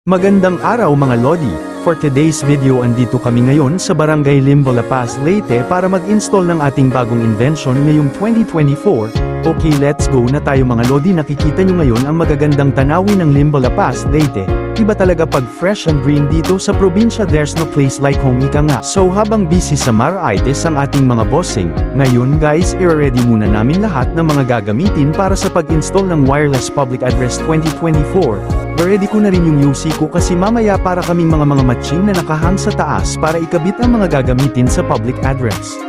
Magandang araw mga Lodi! For today's video andito kami ngayon sa Barangay Limbo La Paz, Leyte para mag-install ng ating bagong invention ngayong 2024. Okay, let's go na tayo mga Lodi. Nakikita nyo ngayon ang magagandang tanawin ng Limbo La Paz, Leyte. Iba talaga pag fresh and green dito sa probinsya, there's no place like home, ika nga. So habang busy sa Marites ang ating mga bossing, ngayon guys i-ready muna namin lahat ng mga gagamitin para sa pag-install ng Wireless Public Address 2024. Ready ko na rin yung UC ko kasi mamaya para kaming mga matching na nakahang sa taas para ikabit ang mga gagamitin sa public address.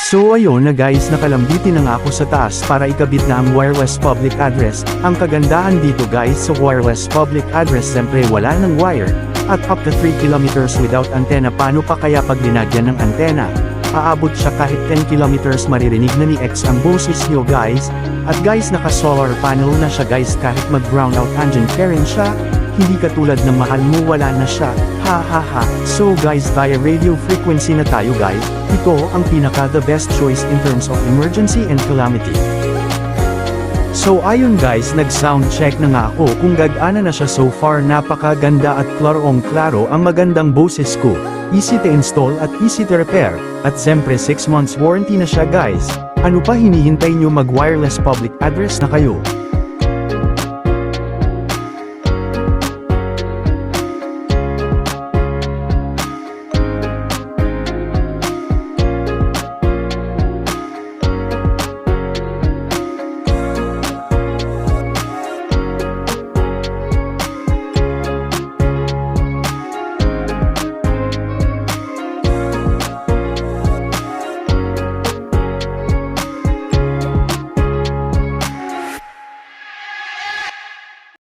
So ayun na guys, nakalambitin na nga ako sa taas para ikabit na ang wireless public address. Ang kagandahan dito guys sa wireless public address, siyempre wala ng wire, at up to 3 kilometers without antenna. Paano pa kaya pag linagyan ng antenna? Aabot siya kahit 10 kilometers, maririnig na ni X ang boses nyo guys. At guys, naka solar panel na siya guys, kahit mag brownout engine pa rin siya. Hindi katulad ng mahal mo, wala na siya, ha ha ha. So guys, via radio frequency na tayo guys. Ito ang pinaka the best choice in terms of emergency and calamity. So ayun guys, nag-sound check na nga ako kung gagana na siya. So far napakaganda at klarong-klaro ang magandang boses ko. Easy to install at easy to repair, at siyempre 6 months warranty na siya guys. Ano pa hinihintay nyo, mag wireless public address na kayo?